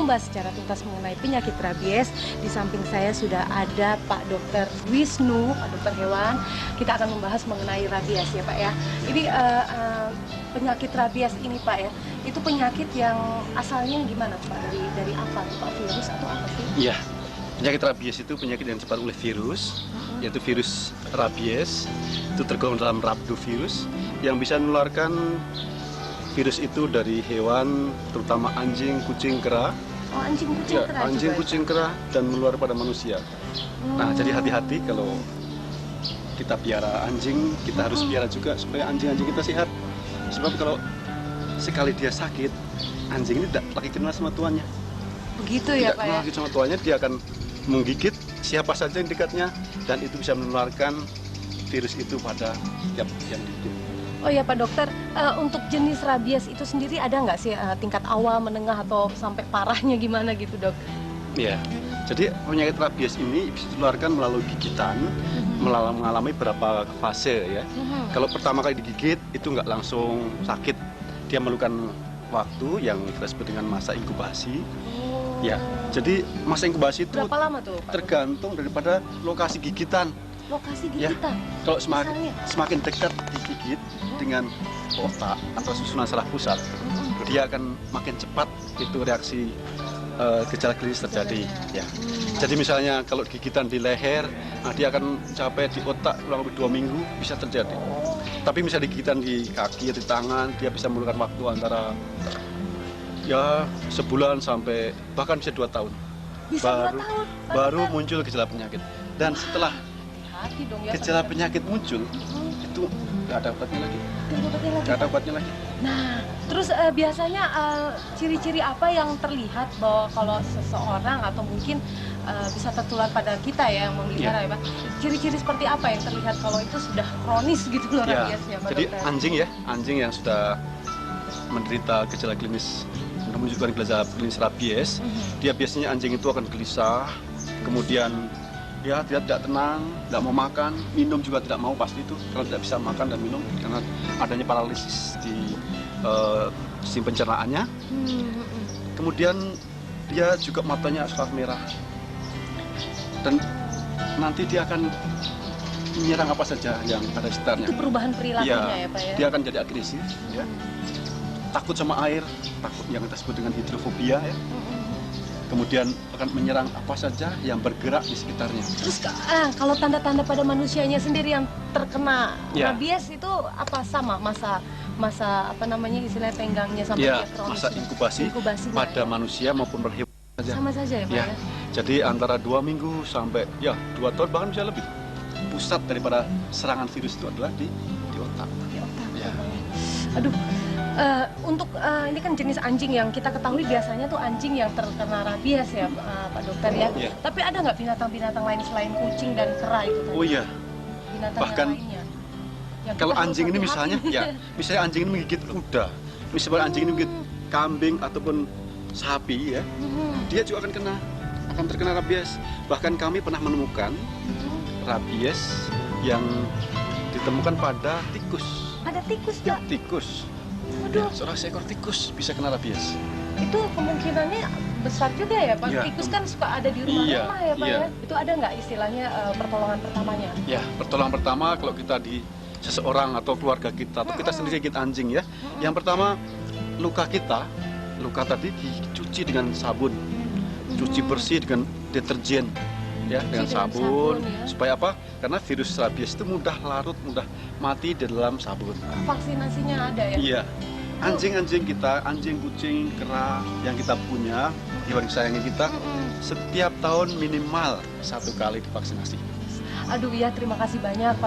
membahas secara tuntas mengenai penyakit rabies. Di samping saya sudah ada Pak Dokter Wisnu, Pak Dokter Hewan. Kita akan membahas mengenai rabies ya Pak ya. Ini penyakit rabies ini Pak ya, itu penyakit yang asalnya gimana Pak? Dari apa tuh Pak? Virus atau apa sih? Iya, penyakit rabies itu penyakit yang disebabkan oleh virus, yaitu virus rabies. Itu tergolong dalam rhabdovirus yang bisa menularkan virus itu dari hewan, terutama anjing, kucing, kera. Oh, anjing, kucing, kera anjing, juga, kucing, kera, dan menular pada manusia. Nah, jadi hati-hati kalau kita piara anjing, kita harus piara juga supaya anjing-anjing kita sehat. Sebab kalau sekali dia sakit, anjing ini tidak lagi kenal sama tuannya. Begitu ya Tidak Pak kenal ya? lagi sama tuannya, dia akan menggigit siapa saja yang dekatnya, dan itu bisa menularkan virus itu pada yang digigit. Oh ya Pak Dokter, untuk jenis rabies itu sendiri ada nggak sih tingkat awal, menengah, atau sampai parahnya gimana gitu Dok? Ya, jadi penyakit rabies ini bisa ditularkan melalui gigitan, mengalami beberapa fase ya. Kalau pertama kali digigit itu nggak langsung sakit, dia memerlukan waktu yang kita sebut dengan masa inkubasi. Ya, jadi masa inkubasi itu Berapa lama tuh Pak? tergantung daripada lokasi gigitan. Lokasi Ya, gigitan? kalau semakin dekat digigit dengan otak atau susunan saraf pusat, dia akan makin cepat itu reaksi gejala klinis terjadi. Ya. Jadi misalnya kalau gigitan di leher, nah dia akan sampai di otak kurang lebih 2 minggu bisa terjadi. Tapi misalnya gigitan di kaki atau di tangan, dia bisa memerlukan waktu antara ya sebulan sampai bahkan bisa 2 tahun. Bisa 2 tahun? Baru muncul gejala penyakit. Dan setelah Hati dong ya, gejala penyakit muncul, itu nggak ada obatnya lagi. Nggak ada obatnya lagi. Nah, terus biasanya ciri-ciri apa yang terlihat bahwa kalau seseorang atau mungkin bisa tertular pada kita ya yang memelihara ya Pak? Ciri-ciri seperti apa yang terlihat kalau itu sudah kronis gitu loh rabiesnya Pak Jadi Dokter? anjing yang sudah menderita gejala klinis, menunjukkan gejala klinis rabies, dia biasanya anjing itu akan gelisah, kemudian dia tidak tenang, tidak mau makan, minum juga tidak mau pasti itu, kalau tidak bisa makan dan minum karena adanya paralisis di sistem pencernaannya. Kemudian dia juga matanya suka merah, dan nanti dia akan menyerang apa saja yang ada di sekitarnya. Itu perubahan perilakunya ya Pak ya? Dia akan jadi agresif, ya. Takut sama air, takut yang kita sebut dengan hidrofobia, ya. Kemudian akan menyerang apa saja yang bergerak di sekitarnya. Terus kalau tanda-tanda pada manusianya sendiri yang terkena rabies itu apa sama masa apa namanya istilahnya tenggangnya sampai dia kronis? Masa inkubasi pada manusia maupun hewan saja. Sama saja ya Pak ya? Jadi antara 2 minggu sampai 2 tahun bahkan bisa lebih. Pusat daripada serangan virus itu adalah di otak. Di otak. Ya. Aduh. Untuk ini kan jenis anjing yang kita ketahui biasanya tuh anjing yang terkena rabies ya Pak Dokter ya. Tapi ada nggak binatang-binatang lain selain kucing dan kera itu tadi? Oh iya. Binatang Bahkan yang lainnya. Yang kalau kita harus anjing ini hati-hati. misalnya anjing ini menggigit kuda, misalnya anjing ini menggigit kambing ataupun sapi ya, dia juga akan terkena rabies. Bahkan kami pernah menemukan rabies yang ditemukan pada tikus. Ada tikus Ya, Pak? tikus. Waduh. Seorang seekor tikus bisa kena rabies. Itu kemungkinannya besar juga ya Pak? Iya. Tikus kan suka ada di rumah-rumah ya Pak Iya. ya? Itu ada nggak istilahnya pertolongan pertamanya? Ya, pertolongan pertama kalau kita di seseorang atau keluarga kita atau kita sendiri kita anjing ya. Yang pertama, luka tadi dicuci dengan sabun. Cuci bersih dengan deterjen ya, dengan sabun ya. Supaya apa? Karena virus rabies itu mudah larut, mudah mati di dalam sabun. Vaksinasinya ada ya? Iya. Anjing-anjing kita, anjing, kucing, kera yang kita punya, hewan kesayangan kita, setiap tahun minimal 1 kali divaksinasi. Aduh ya, terima kasih banyak Pak